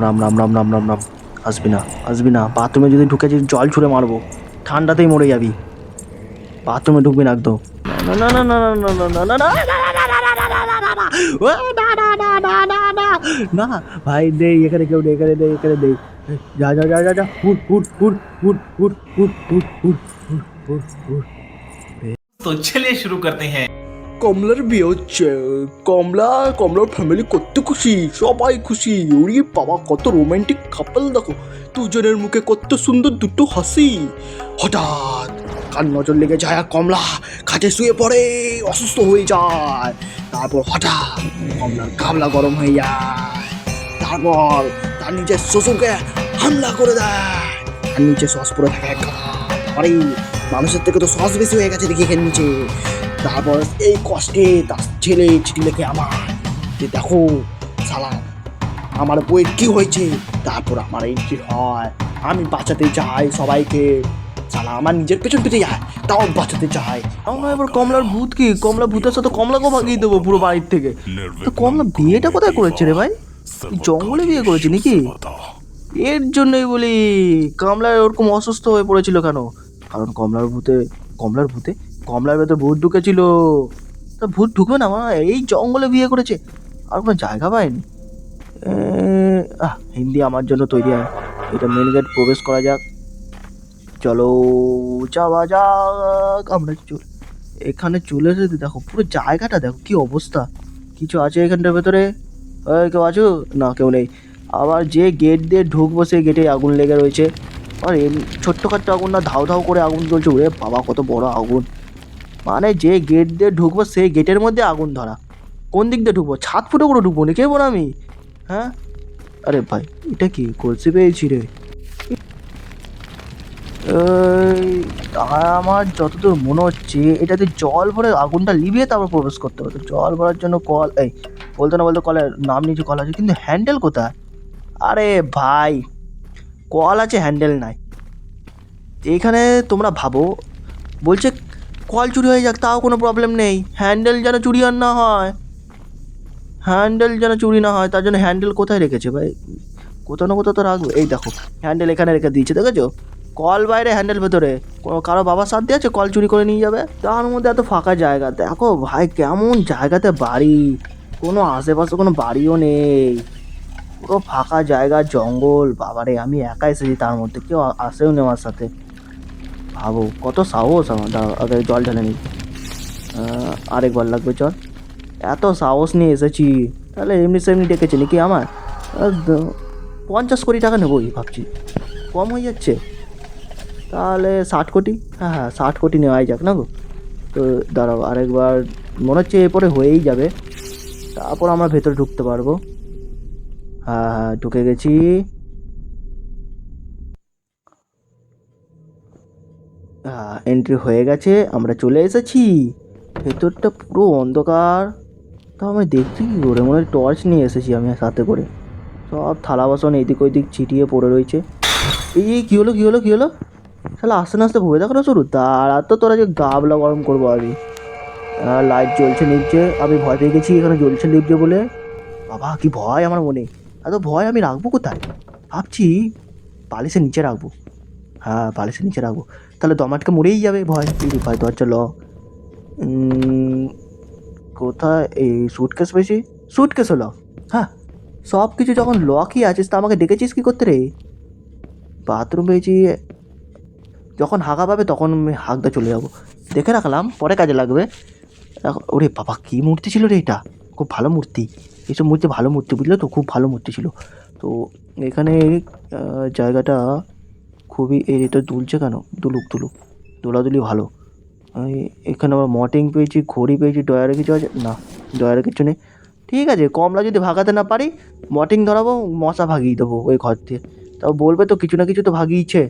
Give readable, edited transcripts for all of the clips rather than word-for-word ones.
রাম রাম রাম রাম রাম রাম। আসবি না, আসবি না। বাথরুমে যদি ঢুকে জল ছুঁড়ে মারবো, ঠান্ডাতেই মরে যাবি। বাথরুমে ঢুকবি না একদম। না না না না না না না না না না ভাই, নেই এখানে, কেউ নেই এখানে, নেই এখানে নেই। যা যা যা যা যা, উঠ উঠ উঠ উঠ উঠ উঠ উঠ উঠ উঠ উঠ উঠ। तो चलिए शुरू करते हैं। কমলার বিয়ে হচ্ছে। কমলার ফ্যামিলি কত খুশি, সবাই খুশি। ওরে বাবা, কত রোমান্টিক কাপল দেখো, দুজনের মুখে কত সুন্দর দুটো হাসি। হঠাৎ কার নজর লেগে যায় আর কমলা খাটে শুয়ে পড়ে, অসুস্থ হয়ে যায়। তারপর হঠাৎ কমলার গাবলা গরম হয়ে যায়। তারপর তার নিজের শ্বশুরকে হামলা করে দেয়। আর নিচে সস পড়ে থাকে এক গাদা। আরে মানুষের থেকে তো সস বেশি হয়ে গেছে দেখি এখানে নিচে। তারপর এই কষ্টে তার ছেলে চিঠি লেখে আমার, যে দেখো শালা আমার বইয়ের কি হয়েছে। তারপর আমার এন্ট্রি হয়, আমি বাঁচাতে চাই সবাইকে। শালা আমার নিজের পেছন পেতে যায়, তাও বাঁচাতে চাই। আমরা এবার কমলার ভূত কি, কমলা ভূতের সাথে কমলাকেও ভাগিয়ে দেবো পুরো বাড়ির থেকে। তো কমলা বিয়েটা কোথায় করেছে রে ভাই? জঙ্গলে বিয়ে করেছে নাকি? এর জন্যই বলি কমলা ওরকম অসুস্থ হয়ে পড়েছিল কেন? কারণ কমলার ভেতর ভূত ঢুকেছিল। তা ভূত ঢুকবে না মা, এই জঙ্গলে বিয়ে করেছে, আর কোনো জায়গা পায়নি। হিন্দি আমার জন্য তৈরি হয়। এটা মেন গেট, প্রবেশ করা যাক। চলো যাওয়া যাক। আমরা এখানে চলে এসেছি। দেখো পুরো জায়গাটা দেখো কি অবস্থা। কিছু আছে এখানটার ভেতরে? কেউ আছো? না, কেউ নেই। আবার যে গেট দিয়ে ঢুকবো সেই গেটে আগুন লেগে রয়েছে। আর ছোট্টখাট্ট আগুন না, ধাউ ধাউ করে আগুন জ্বলছে। ওরে বাবা, কত বড় আগুন! মানে যে গেট দিয়ে ঢুকবো সেই গেটের মধ্যে আগুন ধরা। কোন দিক দিয়ে ঢুকবো? ছাদ ফুটো করে ঢুকবো নাকি এবার আমি? হ্যাঁ, আরে ভাই এটা কি কলসি পেয়েছি রে? আমার যতদূর মনে হচ্ছে এটাতে জল ভরে আগুনটা লিভিয়ে তারপর প্রবেশ করতে হবে। জল ভরার জন্য কল, এই বলতে না বলতে কলের নাম নিচে কল আছে, কিন্তু হ্যান্ডেল কোথায়? আরে ভাই, কল আছে হ্যান্ডেল নাই। এইখানে তোমরা ভাবো, বলছে কল চুরি হয়ে যাক তাও কোনো প্রবলেম নেই, হ্যান্ডেল যেন চুরি আর না হয়। হ্যান্ডেল যেন চুরি না হয় তার জন্য হ্যান্ডেল কোথায় রেখেছে ভাই? কোথাও না কোথাও তো রাখবো। এই দেখো হ্যান্ডেল এখানে রেখে দিয়েছে, দেখেছো? কল বাইরে, হ্যান্ডেল ভেতরে। কারো বাবার সাথ দিয়েছে কল চুরি করে নিয়ে যাবে? তার মধ্যে এত ফাঁকা জায়গা দেখো ভাই, কেমন জায়গাতে বাড়ি, কোনো আশেপাশে কোনো বাড়িও নেই, পুরো ফাঁকা জায়গা, জঙ্গল। বাবারে, আমি একা এসেছি, তার মধ্যে কেউ আসেও নি আমার সাথে। ভাবো কত সাহস আমার। আগে জল ঢেলে নিই, আরেকবার লাগবে জল। এত সাহস নিয়ে এসেছি, তাহলে এমনি সেমনি ডেকেছে নাকি আমার? 50 কোটি টাকা নেবই ভাবছি, কম হয়ে যাচ্ছে। তাহলে 60 কোটি, হ্যাঁ হ্যাঁ 60 কোটি নেওয়াই যাক না গো। তো দাঁড়াও আরেকবার, মনে হচ্ছে এরপরে হয়েই যাবে, তারপর আমরা ভেতরে ঢুকতে পারবো। হ্যাঁ হ্যাঁ ঢুকে গেছি। এন্ট্রি হয়ে গেছে, আমরা চলে এসেছি। ভেতরটা পুরো অন্ধকার। তা আমি দেখছি কী করে, মনে হয় টর্চ নিয়ে এসেছি আমি সাথে করে। সব থালা বাসন এদিক ওইদিক ছিটিয়ে পড়ে রয়েছে। এই কী হলো কী হলো কী হলো? তাহলে আস্তে না আস্তে ভয় দেখানো শুরু। তার তো তোরা যে গাবলা গরম করবো আগে। লাইট জ্বলছে নিচে, আমি ভয় পেয়ে গেছি এখানে জ্বলছে নিচে বলে। বাবা কি ভয় আমার মনে! এত ভয় আমি রাখবো কোথায়? ভাবছি বালিশের নিচে রাখবো। হ্যাঁ বালিশের নিচে রাখবো, তাহলে দম আটকে মরেই যাবে ভয়। এই ভয় দরজা লক। কোথায় এই সুটকেস পেয়েছি? সুটকেসও লক। হ্যাঁ, সব কিছু যখন লকই আছিস তা আমাকে ডেকেছিস কী করতে রে? বাথরুম পেয়েছি, যখন হাঁকা পাবে তখন আমি হাঁকতে চলে যাবো। দেখে রাখলাম, পরে কাজে লাগবে। ওরে বাবা, কী মূর্তি ছিল রে এটা! খুব ভালো মূর্তি, এইসব মূর্তি ভালো মূর্তি, বুঝলে তো, খুব ভালো মূর্তি ছিল। তো এখানে জায়গাটা খুবই, এটা দুলছে কেন? দুলুক দুলুক, দোলাদুলি ভালো। এখানে আবার মর্টিন পেয়েছি, ঘড়ি পেয়েছি, ডয়ারে কিছু আছে না? ডয়ারে কিছু নেই। ঠিক আছে, কমলা যদি ভাগাতে না পারি মর্টিন ধরাবো, মশা ভাগিয়ে দেবো ওই ঘর দিয়ে। তাও বলবে তো কিছু না কিছু তো ভাগিয়েছে।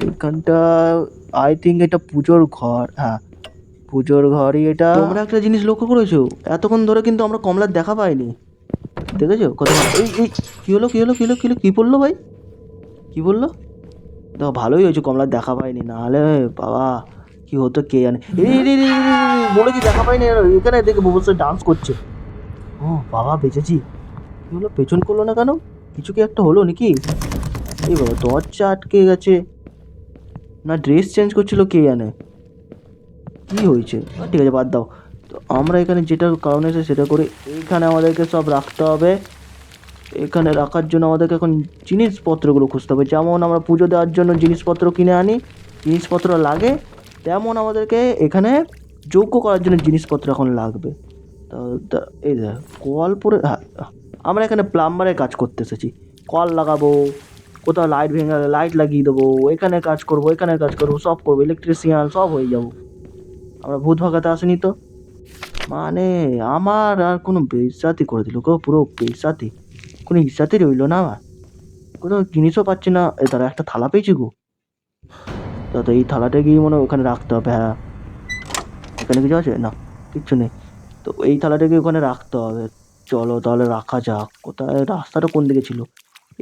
এখানটা আই থিঙ্ক এটা পুজোর ঘর। হ্যাঁ পুজোর ঘরই এটা। তোমরা একটা জিনিস লক্ষ্য করেছো, এতক্ষণ ধরে কিন্তু আমরা কমলার দেখা পাইনি, দেখেছো? কথা এই এই কী হলো কী হলো কী হলো কী হলো, কী বললো ভাই, কী বললো? দেখো ভালোই হয়েছে কমলার দেখা পাইনি, নাহলে বাবা কী হতো কে জানে। এই বলেছি দেখা পাইনি, এখানে দেখে বসে ডান্স করছে। ও বাবা বেঁচেছি। কী হলো, পেছন করলো না কেন? কিছু কি একটা হলো নাকি? এই বাবা, দরজা আটকে গেছে, না ড্রেস চেঞ্জ করছিল কে জানে কি হয়েছে। ঠিক আছে, বাদ দাও। তো আমরা এখানে যেটার কারণে এসে সেটা করে এইখানে আমাদেরকে সব রাখতে হবে। এখানে রাখার জন্য আমাদেরকে এখন জিনিসপত্রগুলো খুঁজতে হবে। যেমন আমরা পুজো দেওয়ার জন্য জিনিসপত্র কিনে আনি, জিনিসপত্র লাগে, তেমন আমাদেরকে এখানে যজ্ঞ করার জন্য জিনিসপত্র এখন লাগবে। এই দেখ কল পরে, হ্যাঁ, আমরা এখানে প্লাম্বারের কাজ করতে এসেছি। কল লাগাবো, কোথাও লাইট ভেঙে গেলে লাইট লাগিয়ে দেবো, এখানে কাজ করবো, এখানে কাজ করবো, সব করবো, ইলেকট্রিশিয়ান সব হয়ে যাবো। আমরা ভূত ভাগাতে আসিনি তো। মানে আমার আর কোনো বেইজ্জতি করে দিল গো, পুরো বেইজ্জতি, কোনো ইজ্জাতই রইলো না আমার। কোনো জিনিসও পাচ্ছি না। এ দাঁড়া, একটা থালা পেয়েছি গো। দাদা এই থালাটা গিয়ে মনে হয় ওখানে রাখতে হবে। হ্যাঁ, এখানে কিছু আছে না, কিচ্ছু নেই। তো এই থালাটাকে ওখানে রাখতে হবে। চলো তাহলে রাখা যাক। কোথায় রাস্তাটা, কোন দিকে ছিল?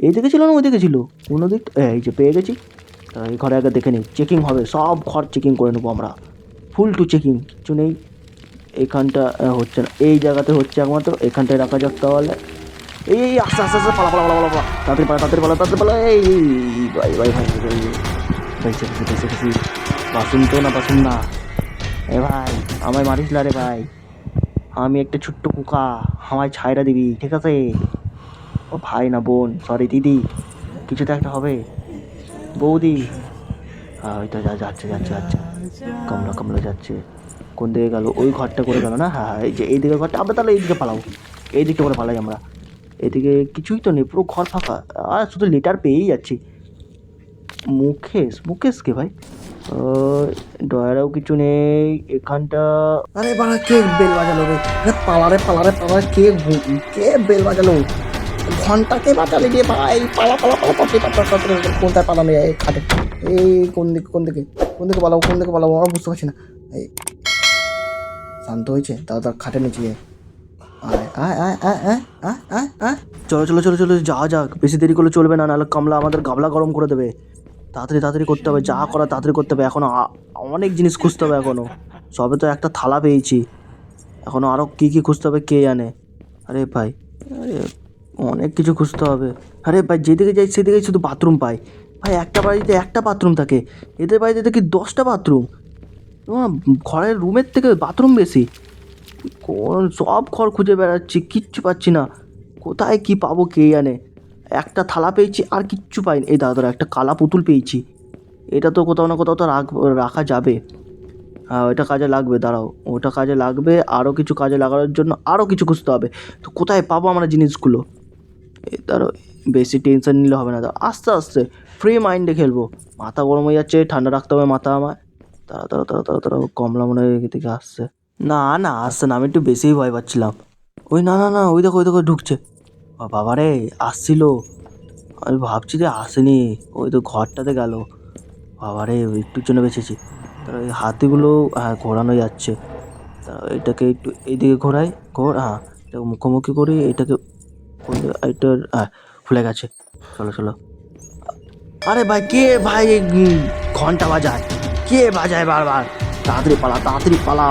এই দিকে ছিল না ওই দিকে ছিল? কোনো দিক, এই যে পেয়ে গেছি। তা এই ঘরে আগে দেখে নিই, চেকিং হবে, সব ঘর চেকিং করে নেবো আমরা, ফুল টু চেকিং। কিছু নেই এইখানটা, হচ্ছে না, এই জায়গাতে হচ্ছে একমাত্র, এখানটায় রাখা যাক তাহলে। এই আস্তে আস্তে আস্তে, পালা পালা পালা পালা পালা, তাড়াতাড়ি পালা তাড়াতাড়ি পালা তাড়াতাড়ি পালা। এই ভাই ভাই ভাই ভাই বেঁচে গেছি বেঁচে গেছি। বাসুন তো না, বাসুন না। এ ভাই, আমায় মারিস না রে ভাই, আমি একটা ছোট্ট কুকা, আমায় ছাইড়া দিবি ঠিক আছে? ও ভাই না বোন, সরি দিদি, কিছু তো একটা হবে। বৌদি, হ্যাঁ ওই তো যাচ্ছে যাচ্ছে যাচ্ছে, কমলা কমলা যাচ্ছে। কোন দিকে গেল? ওই ঘরটা করে গেল না? হ্যাঁ হ্যাঁ, এই যে এই দিকে ঘরটা, আমরা তাহলে এইদিকে পালাবো, এই দিকটা করে পালাই আমরা। এদিকে কিছুই তো নেই, পুরো ঘর ফাঁকা, আর শুধু লেটার পেয়েই যাচ্ছি। মুকেশ, মুকেশ কে ভাই? ডয়ারেও কিছু নেই এখানটা। আরে বাড়া, কে বেল বাজালো রে? আরে পালারে পালারে পালা, কে বেল বাজালো? ঘন্টা কে বাজালে রে ভাই? পালা পালা পালা পালা, কোনটায় পালানো যায়? খাটে, এই কোন দিকে কোন দিকে কোন দিকে পালাবো, কোন দিকে পালাবো আমরা বুঝতে পারছি না। এই শান্ত হয়েছে, তাড়াতাড়ি খাটে নিচে যায়। আয় আয় আয় আয় আয় আয় আয় আয়, চলো চলো চলো চলো, যাওয়া যাক, বেশি দেরি করলে চলবে না, নাহলে কামলা আমাদের গাবলা গরম করে দেবে। তাড়াতাড়ি তাড়াতাড়ি করতে হবে, যা করা তাড়াতাড়ি করতে হবে। এখনও অনেক জিনিস খুঁজতে হবে এখনও। সবে তো একটা থালা পেয়েছি, এখনও আরও কী কী খুঁজতে হবে কে জানে। আরে ভাই, আরে অনেক কিছু খুঁজতে হবে। আরে ভাই, যেদিকে যাই সেদিকেই শুধু বাথরুম পাই। ভাই একটা বাড়িতে একটা বাথরুম থাকে, এদের বাড়িতে দেখি 10টা বাথরুম। ঘরের রুমের থেকে বাথরুম বেশি। কোন সব ঘর খুঁজে বেড়াচ্ছি, কিচ্ছু পাচ্ছি না। কোথায় কি পাবো কে জানে। একটা থালা পেয়েছি, আর কিচ্ছু পাইনি। এই দাদা একটা কালা পুতুল পেয়েছি, এটা তো কোথাও না কোথাও তো রাখা যাবে। হ্যাঁ ওইটা কাজে লাগবে, দাঁড়াও ওটা কাজে লাগবে। আরও কিছু কাজে লাগানোর জন্য আরও কিছু খুঁজতে হবে। তো কোথায় পাবো আমরা জিনিসগুলো? দাঁড়াও, বেশি টেনশন নিলে হবে না, দাঁড়াও আস্তে আস্তে ফ্রি মাইন্ডে খেলবো। মাথা গরম হয়ে যাচ্ছে, ঠান্ডা রাখতে হবে মাথা আমার। তাড়া তাড়া তাড়া তাড়া তাড়া, কমলা মনে হয় এদিকে আসছে। না না, আসছে না, আমি একটু বেশিই ভয় পাচ্ছিলাম। ওই না না না, ওই দেখো ঢুকছে। বাবা রে, আসছিল, আমি ভাবছি যে আসেনি, ওই তো ঘরটাতে গেল। বাবা রে, একটুর জন্য বেঁচেছি। তারা ওই হাতিগুলো, হ্যাঁ ঘোরানো যাচ্ছে। তা এটাকে একটু এইদিকে ঘোরাই, হ্যাঁ এটাকে মুখোমুখি করি, এটাকে এটার, হ্যাঁ খুলে গেছে। চলো চলো। আরে ভাই, কে ভাই ঘন্টা বাজায়? কে বাজায় বারবার? তাড়াতাড়ি পালা তাড়াতাড়ি পালা,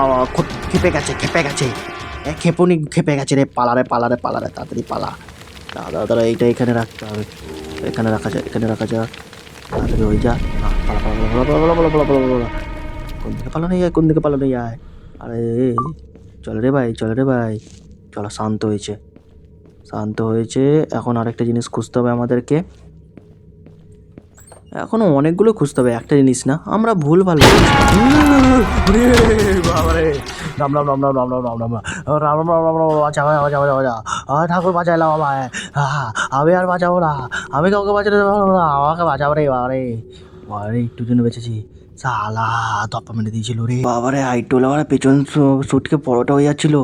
খেপে গেছে খেপে গেছে, ক্ষেপণি খেপে গেছে রে, পালারে পালারে পালারে, তাড়াতাড়ি পালা। দাদা দাদা, এইটা এখানে রাখতে হবে, এখানে রাখা যায়, এখানে রাখা যাক। তাড়াতাড়ি হয়ে যা, পালা পালা পালা পালা পালা পালা পালা পালা পালা। কোন দিকে পালানো যায়, কোন দিকে পালানো যায়? আরে চলো রে ভাই, চলো রে ভাই, চলো। শান্ত হয়েছে, শান্ত হয়েছে। এখন আরেকটা জিনিস খুঁজতে হবে আমাদেরকে। এখনো অনেকগুলো খুঁজতে হবে, একটা জিনিস না, আমরা ভুল ভাল। বাবারে, রাম রাম রাম রাম রাম রাম রাম রাম রাম রাম রাম রাম রাম, বাঁচা বাঁচা বাঁচা বাঁচা, ঠাকুর বাঁচাইলাম আমায়। আমি আর বাঁচাবো না, আমি কাউকে বাঁচাতে পারবো না, আমাকে বাঁচাবো রে। বাবারে বাবারে, একটু জন্য বেঁচেছি, সালা ধপ্পা মেরে দিয়েছিল রে। বাবারে, হাইটোলা আমার পেছন সুটকে পরোটা হয়ে যাচ্ছিল।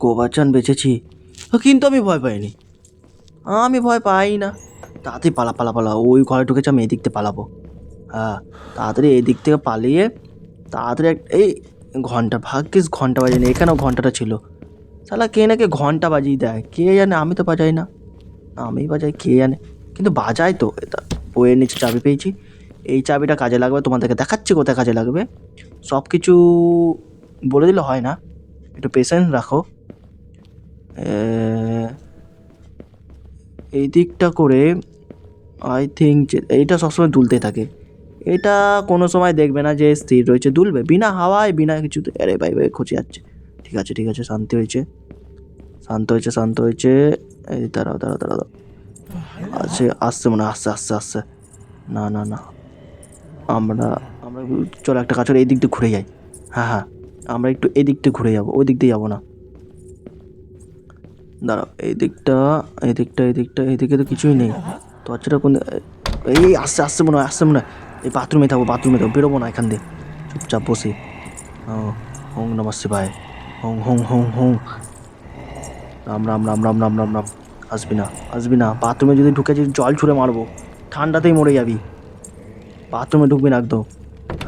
গোবাচান বেঁচেছি, কিন্তু আমি ভয় পাইনি, আমি ভয় পাই না। তাড়াতাড়ি পালা পালা পালা, ওই ঘরে ঢুকেছে, আমি এদিক থেকে পালাবো। হ্যাঁ তাড়াতাড়ি এদিক থেকে পালিয়ে তাড়াতাড়ি এই ঘন্টা, ভাগ্যিস ঘন্টা বাজেনি, এখানেও ঘন্টাটা ছিল। শালা কে নাকি ঘন্টা বাজিয়ে দেয়, কে জানে, আমি তো বাজাই না, আমি বাজাই কে জানে, কিন্তু বাজাই তো। বইয়ের নিচে চাবি পেয়েছি, এই চাবিটা কাজে লাগবে, তোমাদেরকে দেখাচ্ছি কোথায় কাজে লাগবে। সব কিছু বলে দিলে হয় না, একটু পেশেন্স রাখো। এই দিকটা করে আই থিঙ্ক যে এইটা সবসময় দুলতে থাকে, এটা কোনো সময় দেখবে না যে স্থির রয়েছে, দুলবে বিনা হাওয়ায় বিনা কিছুতে। আরে ভাই ভাই খোঁজে যাচ্ছে। ঠিক আছে ঠিক আছে, শান্তি হয়েছে, শান্ত হয়েছে, শান্ত হয়েছে। এই দাঁড়াও দাঁড়াও দাঁড়াও, আছে আসছে মনে হয়, আসছে আসছে আসছে। না না না, আমরা আমরা চলো একটা কাজ করে এই দিক দিয়ে ঘুরে যাই। হ্যাঁ হ্যাঁ, আমরা একটু এই দিকটা ঘুরে যাবো, ওই দিক দিয়ে যাবো না। দাঁড়াও, এই দিকটা এই দিকটা এই দিকটা, এই দিকে তো কিছুই নেই। দরজাটা কোন এই আসছে আসছে মনে হয়, আসছে মনে হয়। এই বাথরুমে থাকবো, বাথরুমে থাকবো, বেরোবো না এখান দিয়ে, চুপচাপ বসি। ও হোং নমঃ শিবায়, হোং হোং হোং হোং, রাম রাম রাম রাম রাম রাম রাম। আসবি না আসবি না, বাথরুমে যদি ঢুকে যদি জল ছুঁড়ে মারবো, ঠান্ডাতেই মরে যাবি। বাথরুমে ঢুকবি না একদম।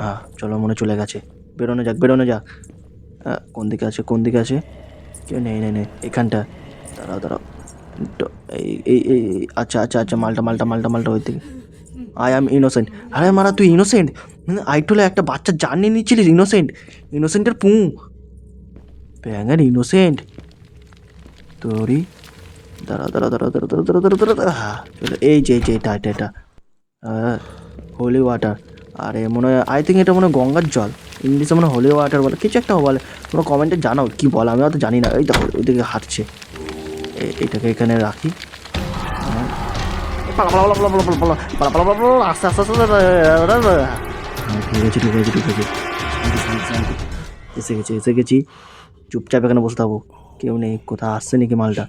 হ্যাঁ চলো, মনে চলে গেছে, বেরোনো যাক বেরোনো যাক। কোন দিকে আছে কোন দিকে আছে, কেউ নেই নেই নেই এখানটা। দাঁড়াও দাঁড়াও, এই এই এই আচ্ছা আচ্ছা আচ্ছা, মালটা মালটা মালটা মালটা ওই দিকে। I am innocent. আরে মারা তুই ইনোসেন্ট? আইটোলে একটা বাচ্চা জান নিয়ে নিচ্ছিলিস, ইনোসেন্ট, ইনোসেন্টের পু ব্যাঙের ইনোসেন্ট তোরই। দাঁড়া দাঁড়া দাঁড়া দাঁড়া দাঁড়া দাঁড়া দাঁড়া দাঁড়া দাঁড়া, হ্যাঁ চলো, এই যে এই যে এটা এটা এটা হোলি ওয়াটার। আরে মনে হয় আই থিঙ্ক এটা মনে হয় গঙ্গার জল, ইংলিশে মনে হয় হোলি ওয়াটার বলে, কিছু একটা বলে। তোমরা কমেন্টে জানাও কী বলে, আমি অত জানি না। এই দেখো ওইদিকে হাঁটছে, এটাকে এখানে রাখি। আস্তে আস্তে আস্তে, ঠিক আছে ঠিক আছে ঠিক আছে, এসে গেছি এসে গেছি। চুপচাপ এখানে বসে থাকবো, কেউ নেই। কোথাও আসছে নাকি মালটা?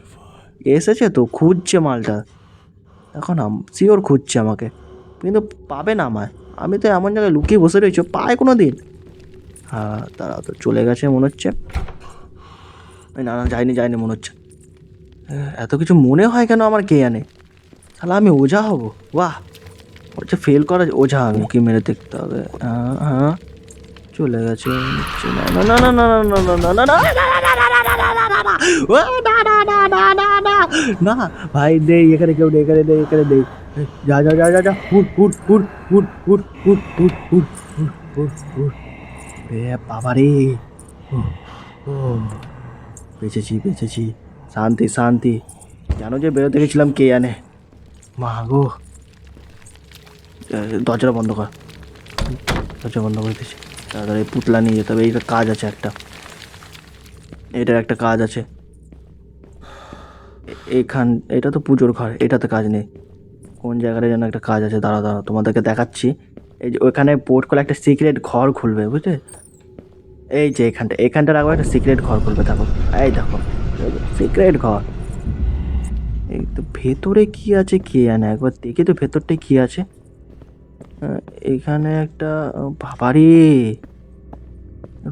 এসেছে তো, খুঁজছে মালটা এখন, শিওর খুঁজছে আমাকে, কিন্তু পাবে না আমায়। আমি তো এমন জায়গায় লুকিয়ে বসে রয়েছি, পায় কোনো দিন? হ্যাঁ তারা তো চলে গেছে মনে হচ্ছে। না না যায়নি যায়নি মনে হচ্ছে। এত কিছু মনে হয় কেন আমার, কে জানে। তাহলে আমি ওঝা হব? বাহ, হচ্ছে ফেল করা ওঝা আমি, কি মেরে দেখতে হবে। হ্যাঁ হ্যাঁ চলে গেছে। না না না না না না না না না না ভাই, নেই এখানে, কেউ নেই এখানে, নেই এখানে নেই। যা যা যা যা যা, হুট হুট হুট হুট হুট হুট হুট হুট হুট হুট হুট। এ বাবা রে, ও বেঁচেছি বেঁচেছি, শান্তি শান্তি। জানো যে বেরোতে গেছিলাম, কে জানে। মা গো, দরজাটা বন্ধ কর, দরজা বন্ধ করে দিয়েছি। তাড়াতাড়ি পুতলা নিয়ে যেতে হবে, এইটা কাজ আছে একটা, এটার একটা কাজ আছে। এখান, এটা তো পুজোর ঘর, এটাতে কাজ নেই। কোন জায়গায় যেন একটা কাজ আছে, দাঁড়া দাঁড়া তোমাদেরকে দেখাচ্ছি। এই যে ওইখানে পোর্ট করে একটা সিক্রেট ঘর খুলবে, বুঝলে? এই যে এখানটা, এখানটা রাখবো, একটা সিক্রেট ঘর খুলবে, দেখো এই দেখো, সিক্রেট ঘর। এই তো ভেতরে কি আছে কে জানে, একবার দেখি তো ভেতরটায় কি আছে। এখানে একটা, বাবারে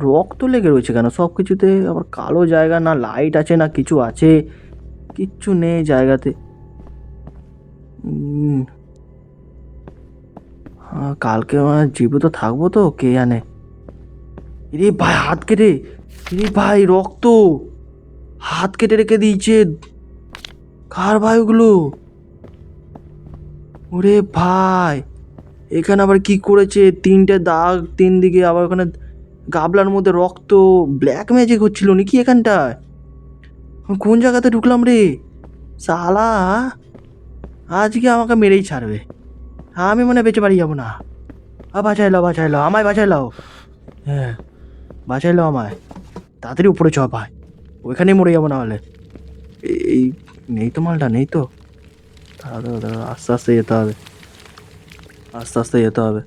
রক্ত লেগে রয়েছে কেন সব কিছুতে, আবার কালো জায়গা, না লাইট আছে না কিছু আছে, কিচ্ছু নেই জায়গাতে। কালকে আমার জীবিত থাকবো তো, কে জানে। রে ভাই হাত কেটে, রে ভাই রক্ত, হাত কেটে রেখে দিয়েছে। কার ভাই ওগুলো? ওরে ভাই, এখানে আবার কি করেছে, তিনটে দাগ তিন দিকে, আবার ওখানে গাবলার মধ্যে রক্ত। ব্ল্যাক ম্যাজিক হচ্ছিল নাকি এখানটায়? আমি কোন জায়গাতে ঢুকলাম রে শালা, আজকে আমাকে মেরেই ছাড়বে। আমি মনে বেঁচে বাড়ি যাবো না। বাঁচাইলো বাঁচাইলো, আমায় বাঁচাইলো, হ্যাঁ বাঁচাইলো আমায়। তাড়াতাড়ি উপরে চ ভাই, ওইখানেই মরে যাবো না হলে। এই নেই তো মালটা, নেই তো। দাঁড়া দাঁড়া দাঁড়া, আস্তে আস্তে যেতে হবে, আস্তে আস্তে যেতে হবে।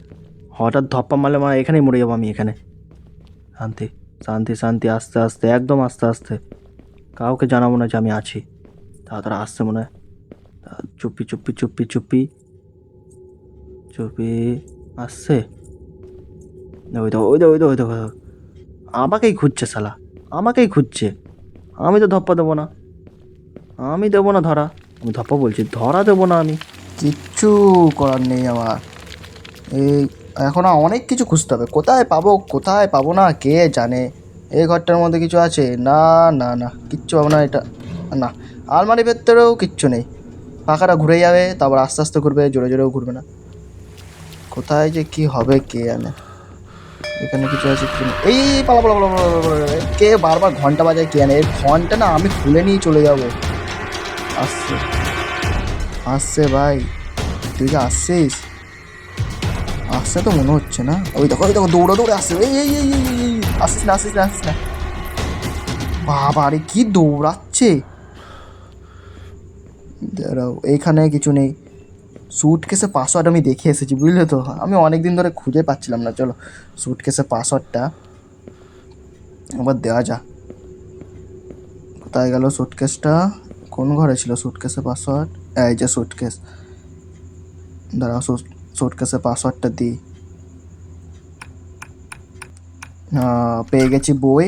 হঠাৎ ধপ্পা মারলে মানে এখানেই মরে যাবো আমি, এখানে। শান্তি শান্তি শান্তি, আস্তে আস্তে একদম আস্তে আস্তে, কাউকে জানাবো না যে আমি আছি। তাড়াতাড়ি আসছে মনে হয়, চুপি চুপি চুপি চুপি চুপি আসছে। ওই তো ওই তো ওই তো ওই তো, আমাকেই খুঁজছে শালা, আমাকেই খুঁজছে। আমি তো ধপ্পা দেবো না, আমি দেবো না ধরা, আমি ধপ্পা বলছি, ধরা দেবো না আমি। কিচ্ছু করার নেই আমার, এই এখন অনেক কিছু খুঁজতে হবে, কোথায় পাবো না কে জানে। এই ঘরটার মধ্যে কিছু আছে? না না না, কিচ্ছু পাবো না এটা, না। আলমারির ভেতরেও কিচ্ছু নেই, পাখাটা ঘুরে যাবে, তারপর আস্তে আস্তে ঘুরবে, জোরে জোরেও ঘুরবে না। কোথায় যে কি হবে কে জানে। এখানে কিছু আছে কি না, এই পালা পালা পালা পালা পালা পালা, কে বারবার ঘন্টা বাজায় কে জানে। এই ঘন্টা না আমি খুলে নিয়ে চলে যাবো। আসছে, আসছে ভাই, তুই কি আসছিস? আসছে তো মনে হচ্ছে না। ওই দেখো ওই দেখো, দৌড়ে দৌড়ে আসছে। এই এই এই এই, এই, এই, আসিস না আসিস না আসিস না। বাবা রে কি দৌড়াচ্ছে! দাঁড়াও, এইখানে কিছু নেই। স্যুটকেসের পাসওয়ার্ড আমি দেখে এসেছি, বুঝলে তো? আমি অনেক দিন ধরে খুঁজে পাচ্ছিলাম না। চলো স্যুটকেসের পাসওয়ার্ডটা আবার দেওয়া যাক। কোথায় গেল স্যুটকেসটা? কোন ঘরে ছিল স্যুটকেসের পাসওয়ার্ড? এই যে স্যুটকেস। দাঁড়াও, স্যুটকেসের পাসওয়ার্ডটা দিই। পেয়ে গেছি বই।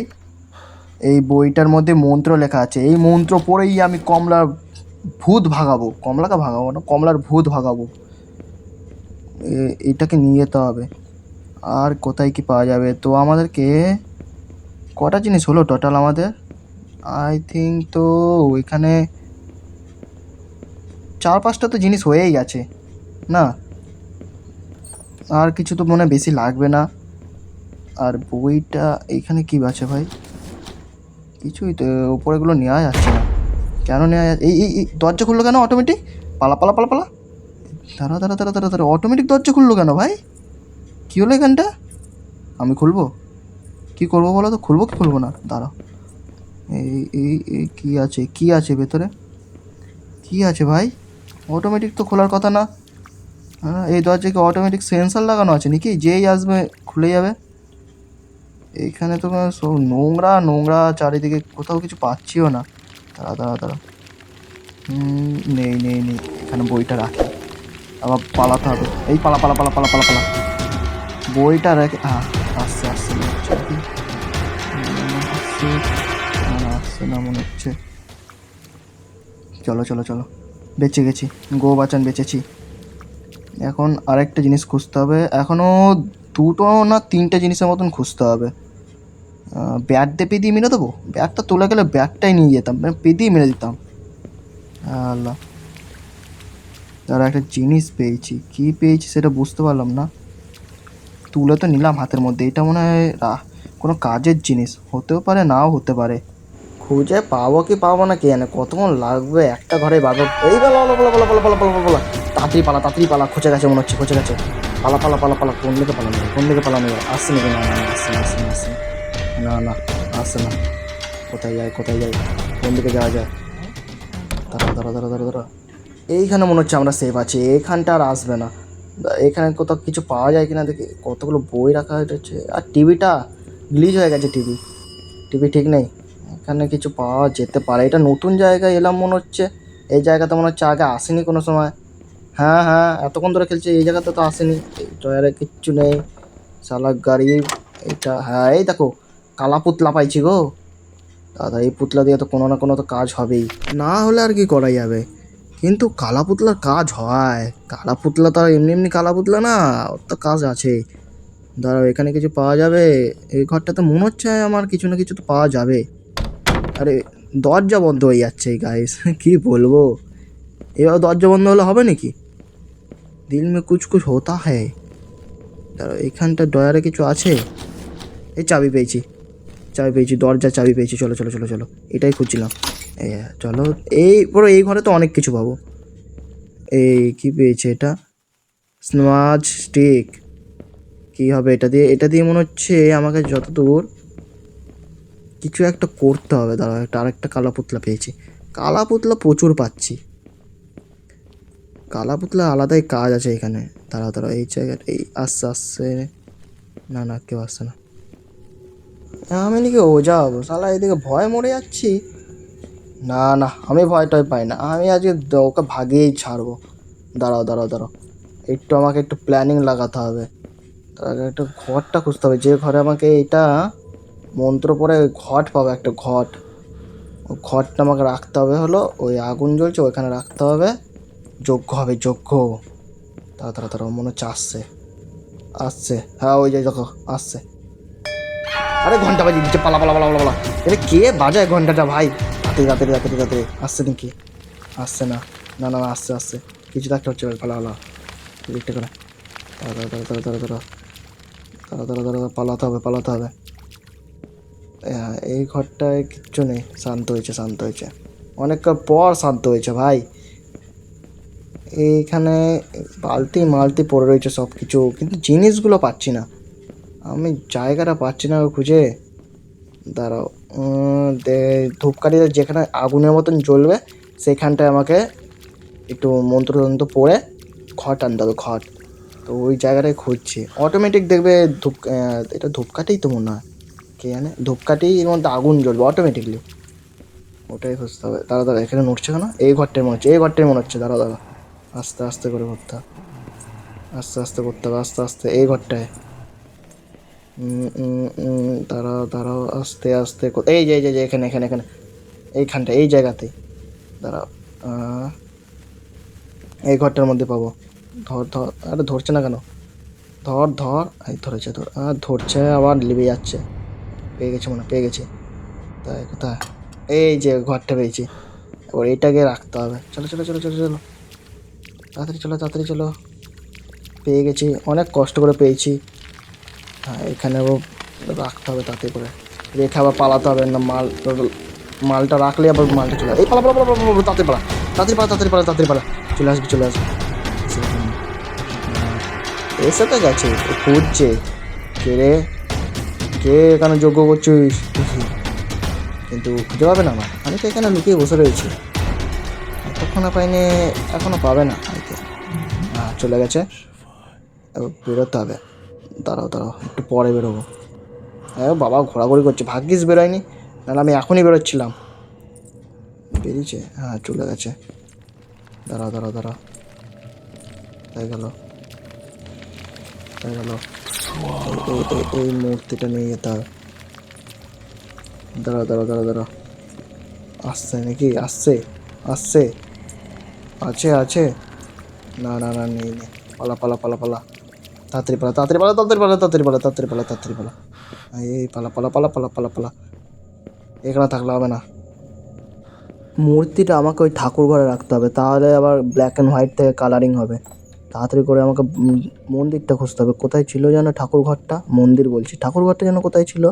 এই বইটার মধ্যে মন্ত্র লেখা আছে। এই মন্ত্র পড়েই আমি কমলার ভূত ভাগাবো। কমলাকে ভাগাবো না, কমলার ভূত ভাগাবো। এটাকে নিয়ে যেতে হবে। আর কোথায় কি পাওয়া যাবে? তো আমাদেরকে কটা জিনিস হলো টোটাল আমাদের? আই থিঙ্ক তো ওইখানে 4-5টা তো জিনিস হয়েই গেছে না? আর কিছু তো মনে হয় বেশি লাগবে না। আর বইটা এইখানে কি আছে ভাই? কিছুই তো, উপরেগুলো নেওয়া যাচ্ছে না। কেন নেওয়া যাচ্ছে? এই দরজা খুললো কেন অটোমেটিক? পালা পালা পালা পালা। দাঁড়া দাঁড়া দাঁড়া দাঁড়া দাঁড়া, অটোমেটিক দরজা খুললো কেন ভাই? কী হলো এখানটা? আমি খুলবো? কী করবো বলো তো? খুলবো কি খুলবো না? দাঁড়াও। এই এই এই কী আছে, কী আছে ভেতরে? কী আছে ভাই? অটোমেটিক তো খোলার কথা না। হ্যাঁ, এই দরজায় কি অটোমেটিক সেন্সার লাগানো আছে নাকি? যেই আসবে খুলে যাবে? এইখানে তো সব নোংরা নোংরা চারিদিকে, কোথাও কিছু পাচ্ছিও না। দাঁড়া দাঁড়া দাঁড়া। নেই নেই নেই, এখানে বইটা রাখি। আবার পালাতে হবে। এই পালা পালা পালা পালা পালা পালা। বইটা রেখে আসছে আসছে মনে হচ্ছে নাকি? আসছে আসছে না মনে হচ্ছে। চলো চলো চলো, বেঁচে গেছি। গো বাঁচান, বেঁচেছি। এখন আরেকটা জিনিস খুঁজতে হবে। এখনও 2 না 3টে জিনিসের মতন খুঁজতে হবে। ব্যাট দিয়ে পেদিয়ে মেরে দেবো? ব্যাটটা তুলে গেলে ব্যাটটাই নিয়ে যেতাম, পেদিয়ে মেরে দিতাম। আল্লাহ, তারা একটা জিনিস পেয়েছি। কী পেয়েছি সেটা বুঝতে পারলাম না। তুলে তো নিলাম হাতের মধ্যে। এটা মনে হয় কোনো কাজের জিনিস হতেও পারে, নাও হতে পারে। খুঁজে পাবো কি পাবো না কে জানে, কতক্ষণ লাগবে। একটা ঘরে বাগো। এই বলো বলো বলো বলো বলো বলো বলো বলো। তাড়াতাড়ি পালা। খুঁজে গেছে মনে হচ্ছে, খুঁজে গেছে। পালা পালা পালা পালা। কোন দিকে পালানো যায়, কোন দিকে পালানো যায়? আসছে নাকি? না না, আসছে না আসছে না আসছে না। না না, আসছে না। কোথায় যায়, কোথায় যায়? কোন দিকে যাওয়া যায়? দাঁড়া দাঁড়া দাঁড়া দাঁড়া দাঁড়া। এইখানে মনে হচ্ছে আমরা সেফ আছি। এইখানটা আর আসবে না। এখানে কোথাও কিছু পাওয়া যায় কিনা দেখি। কতগুলো বই রাখা হয়েছে। আর টিভিটা গ্লিচ হয়ে গেছে। টিভি ঠিক নেই। এখানে কিছু পাওয়া যেতে পারে। এটা নতুন জায়গায় এলাম মনে হচ্ছে। এই জায়গাতে মনে হচ্ছে আগে আসেনি কোনো সময়। হ্যাঁ হ্যাঁ, এতক্ষণ ধরে খেলছি, এই জায়গাতে তো আসেনি। এই টয়ারে কিচ্ছু নেই। শালা গাড়ি। এটা হ্যাঁ, এই দেখো কালা পুতলা পাইছি গো। দাদা, এই পুতলা দিয়ে তো কোনো না কোনো তো কাজ হবেই। না হলে আর কি করা যাবে? কিন্তু কালা পুতলার কাজ হয়। কালা পুতলা তো আর এমনি এমনি কালা পুতলা না, ওর তো কাজ আছে। দাঁড়াও, এখানে কিছু পাওয়া যাবে? এই ঘরটাতে মনে হচ্ছে আমার কিছু না কিছু তো পাওয়া যাবে। আরে, দরজা বন্ধ হয়ে যাচ্ছে এই গাইস। কি বলবো? এবার দরজা বন্ধ হলে হবে নাকি? দিল মে কুছ কুছ হোতা হ্যায়। দাঁড়াও, এখানটা ডয়ারে কিছু আছে। এই চাবি পেয়েছি, চাবি পেয়েছি, দরজার চাবি পেয়েছি। চলো চলো চলো চলো, এটাই খুঁজছিলাম। চলো। এই পুরো এই ঘরে তো অনেক কিছু পাবো। এই কি পেয়েছে এটা? Smudge stick. কী হবে এটা দিয়ে? এটা দিয়ে মনে হচ্ছে আমাকে যতদূর কিছু একটা করতে হবে। দাঁড়াও, আরেকটা কালা পুতলা পেয়েছি। কালা পুতলা প্রচুর পাচ্ছি। কালা পুতলা আলাদাই কাজ আছে এখানে। দাঁড়াও দাঁড়াও, এই জায়গাটা এই আসছে আসছে। না না, কেউ আসছে না। আমি নাকি ওজা হবো শালা, এদিকে ভয় মরে যাচ্ছি। না না, আমি ভয় টয় পাই না। আমি আজকে ওকে ভাগিয়েই ছাড়বো। দাঁড়াও দাঁড়াও দাঁড়াও, আমাকে একটু প্ল্যানিং লাগাতে হবে। তার আগে একটা ঘরটা খুঁজতে হবে, যে ঘরে আমাকে এটা মন্ত্র পড়ে ঘট পাবে, একটা ঘট। ওই ঘরটা আমাকে রাখতে হবে হলো ওই আগুন জ্বলছে ওইখানে রাখতে হবে। যজ্ঞ হবে, যজ্ঞ। তাড়া তাড়া তাড়া, মনে হচ্ছে আসছে আসছে। হ্যাঁ, ওই যে দেখো আসছে। আরে ঘন্টা বাজিয়ে দিচ্ছে, পালা পালা পালা পালা পালা। এটা কে বাজায় ঘন্টাটা ভাই? তাড়াতাড়ি তাড়াতাড়ি তাড়াতাড়ি তাড়াতাড়ি। আসছে নাকি? আসছে না। না না না, আসছে আসছে। কিছু একটা হচ্ছে ভাই, পালা পালা দিকটা করে। তাড়া তাড়া তাড়া তাড়া তাড়া তাড়া তাড়া তাড়া তাড়া পালাতে হবে, পালাতে হবে। এই ঘরটায় কিচ্ছু নেই। শান্ত হয়েছে, শান্ত হয়েছে। অনেকক্ষণ পর শান্ত হয়েছে ভাই। এইখানে বালতি মালতি পড়ে রয়েছে সব কিছু, কিন্তু জিনিসগুলো পাচ্ছি না। আমি জায়গাটা পাচ্ছি না খুঁজে। দাঁড়াও, ধূপকাঠিতে যেখানে আগুনের মতন জ্বলবে সেখানটায় আমাকে একটু মন্ত্রতন্ত্র পড়ে ঘট আনতে হবে, ঘট। তো ওই জায়গাটায় খুঁজছি। অটোমেটিক দেখবে এটা ধূপকাঠিই তো মনে হয়, কে জানে, ধূপকাঠি এর মধ্যে আগুন জ্বলবে অটোমেটিকলি। ওটাই খুঁজতে হবে। দাঁড়া দাঁড়া, এখানে নড়ছে কেন? এই ঘরটাই মনে হচ্ছে, এই ঘরটাই মনে হচ্ছে। দাঁড়া দাঁড়া, আস্তে আস্তে করে করতে হবে, আস্তে আস্তে করতে হবে, আস্তে আস্তে। এই ঘরটায় দাঁড়াও দাঁড়াও, আস্তে আস্তে এই যে এই যে এখানে এখানে এখানে এইখানটা, এই জায়গাতেই। দাঁড়াও, এই ঘরটার মধ্যে পাবো। ধর ধর, আরে ধরছে না কেন? ধর ধর, এই ধরেছে, ধর, ধরছে আবার লিবে যাচ্ছে। পেয়ে গেছি মনে হয়, পেয়ে গেছি। তাই কোথায়? এই যে ঘরটা পেয়েছি। এবার এটাকে রাখতে হবে। চলো চলো চলো চলো চলো, তাড়াতাড়ি চলো তাড়াতাড়ি চলো। পেয়ে গেছি, অনেক কষ্ট করে পেয়েছি। হ্যাঁ, এখানে আবার রাখতে হবে তাতে করে, রেখে আবার পালাতে হবে না। মালটা রাখলে আবার মালটা চলে এই পালা পালা পালা পালা, তাড়াতাড়ি পালা তাড়াতাড়ি পালা তাড়াতাড়ি পালা তাড়াতাড়ি পালা, চলে আসবে চলে আসবে। এসে তো গেছে, খুঁজছে। কে রে, কে এখানে যোগ্য করছিস? কিন্তু খুঁজে পাবে না আমার, আমি তো এখানে লুকিয়ে বসে রয়েছি। এতক্ষণও পাইনি, এখনও পাবে না হয়তো। হ্যাঁ, চলে গেছে। এবার বেরোতে হবে। দাঁড়াও দাঁড়াও, একটু পরে বেরোবো। হ্যাঁ বাবা, ঘোরাঘুরি করছে, ভাগ্যিস বেরোয়নি, নাহলে আমি এখনই বেরোচ্ছিলাম। বেরিয়েছে, হ্যাঁ চলে গেছে। দাঁড়াও দাঁড়াও দাঁড়াও, তাই গেল তাই গেল। এই মূর্তিটা নিয়ে যেতে হবে। দাঁড়াও দাঁড়াও দাঁড়াও দাঁড়াও, আসছে নাকি? আসছে আসছে, আছে আছে। না না না, নেই নেই। পালা পালা পালা পালা, তাড়াতাড়ি পালা তাড়াতাড়ি পালা তাড়াতাড়ি পালা তাড়াতাড়ি পালা তাড়াতাড়ি পালা তাড়াতাড়ি পালা। এই পালা পালা পালা পালা পালা পালা, এখানে থাকলে হবে না। মূর্তিটা আমাকে ওই ঠাকুর ঘরে রাখতে হবে, তাহলে আবার ব্ল্যাক অ্যান্ড হোয়াইট থেকে কালারিং হবে। তাড়াতাড়ি করে আমাকে মন্দিরটা খুঁজতে হবে। কোথায় ছিল যেন ঠাকুর ঘরটা? মন্দির বলছি, ঠাকুর ঘরটা যেন কোথায় ছিল?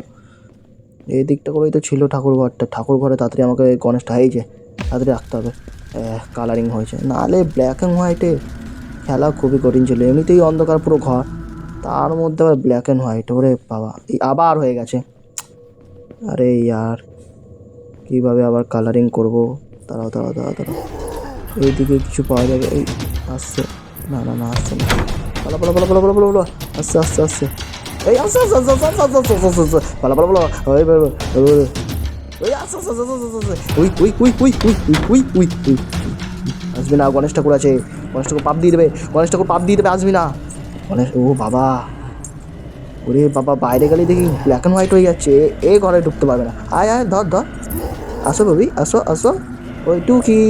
এই দিকটা করেই তো ছিল ঠাকুর ঘরটা। ঠাকুর ঘরে তাড়াতাড়ি আমাকে গণেশটা, এই যে তাড়াতাড়ি রাখতে হবে। কালারিং হয়েছে, নাহলে ব্ল্যাক অ্যান্ড হোয়াইটে খেলা খুবই কঠিন ছিল। এমনিতেই অন্ধকার পুরো ঘর, তার মধ্যে আবার ব্ল্যাক অ্যান্ড হোয়াইট, ওরে বাবা, এই আবার হয়ে গেছে। আরে ইয়ার, কীভাবে আবার কালারিং করবো? দাঁড়াও দাঁড়াও দাঁড়াও দাঁড়াও, এইদিকে কিছু পাওয়া যাবে? এই আসছে, না না না আসছে না। পালা পালা পালা পালা পালা পালা পালা, আসছে আসছে আসছে, এই আসছে আসছে আসছে আসছে আসছে আসছে আসছে আসছে, পালা পালা পালা, ওই ওই আসছে আসছে আসছে আসছে আসছে, we we we we we we we we. আসবি না, গণেশ ঠাকুর আছে, গণেশ ঠাকুর পাপ দিয়ে দেবে, গণেশ ঠাকুর পাপ দিয়ে দেবে, আসবি না গণেশ। ও বাবা, ওরে বাবা, বাইরে গেলেই দেখি ব্ল্যাক অ্যান্ড হোয়াইট হয়ে যাচ্ছে, এ ঘরে ঢুকতে পারবে না। আয় আয়, ধর ধর, আসো ভাবি, আসো আসো। ওই টুকি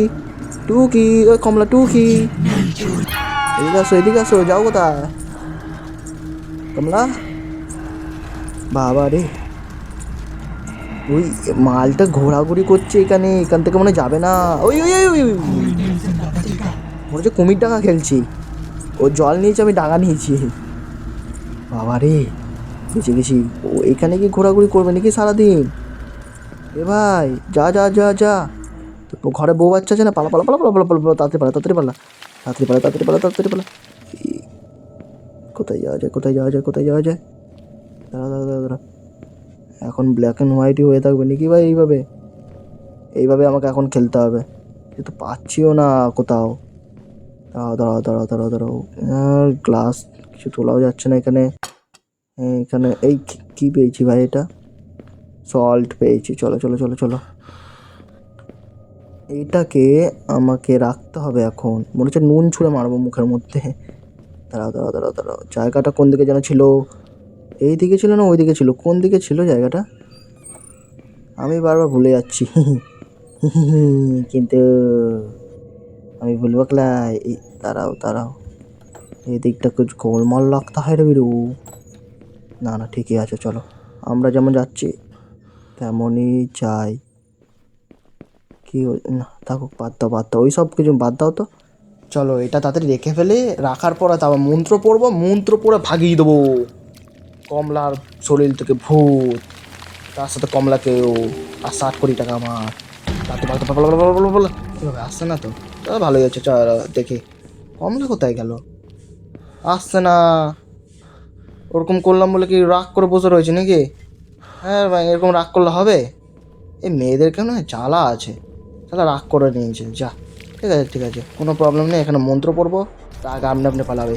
টুকি, ওই কমলা টুকি, এদিকে আসো এদিকে আসো, যাও কোথায় কমলা? বাবা রে, ওই মালটা ঘোরাঘুরি করছে এখানে, এখান থেকে মনে যাবে না। ওই ওই ওই ওই, মনে হচ্ছে কুমির ডাঙা খেলছি। ও জল নিয়েছে, আমি ডাঙা নিয়েছি। বাবা রে, বেঁচে গেছি। ও এখানে কি ঘোরাঘুরি করবে নাকি সারাদিন? এ ভাই, যা যা যা যা, তো ঘরে বউ বাচ্চা আছে না? পালা পালা পালা পালা পালা পালা, তাড়াতাড়ি পালা তাড়াতাড়ি পালা তাড়াতাড়ি পালা তাড়াতাড়ি পালা তাড়াতাড়ি পালা। কোথায় যাওয়া যায় কোথায় যাওয়া যায় কোথায় যাওয়া যায়? দাঁড়া দাঁড়া দাঁড়া দাঁড়া, এখন ব্ল্যাক অ্যান্ড হোয়াইটই হয়ে থাকবে নাকি ভাই? এইভাবে এইভাবে আমাকে এখন খেলতে হবে, কিন্তু পাচ্ছিও না কোথাও। দাঁড়াও দাঁড়াও দাঁড়াও দাঁড়াও দাঁড়াও, গ্লাস কিছু তোলাও যাচ্ছে না এখানে। এখানে এই কী পেয়েছি ভাই? এটা সল্ট পেয়েছি। চলো চলো চলো চলো, এইটাকে আমাকে রাখতে হবে এখন। মনে হচ্ছে নুন ছুঁড়ে মারবো মুখের মধ্যে। দাঁড়াও দাঁড়াও দাঁড়াও দাঁড়াও, জায়গাটা কোন দিকে যেন ছিল? এই দিকে ছিল না ওই দিকে ছিল? কোন দিকে ছিল জায়গাটা? আমি বারবার ভুলে যাচ্ছি। কিন্তু আমি ভুলবো ক্লাই। দাঁড়াও দাঁড়াও, এই দিকটা কিছু গোলমাল লাগতে হয় রে বিরু। না না, ঠিকই আছে, চলো আমরা যেমন যাচ্ছি তেমনই যাই। কি না থাকুক, বাদ দাও বাদ দাও, ওই সব কিছু বাদ দাও তো। চলো এটা তাড়াতাড়ি রেখে ফেলে, রাখার পরে তারপর মন্ত্র পড়বো, মন্ত্র পড়ে ভাগিয়ে দেবো কমলার শরীর থেকে ভূত, তার সাথে কমলাকেও। আর 60 কোটি টাকা আমার। তাতে কীভাবে আসছে না তো? ভালোই হচ্ছে, চল দেখি। কমলা কোথায় গেল? আসছে না। ওরকম করলাম বলে কি রাগ করে বসে রয়েছে নাকি? হ্যাঁ ভাই, এরকম রাগ করলে হবে? এই মেয়েদেরকে না জ্বালা আছে, তাহলে রাগ করে নিয়েছে। যা, ঠিক আছে ঠিক আছে, কোনো প্রবলেম নেই। এখানে মন্ত্র পড়বো, রাগ আপনি আপনি পালাবে।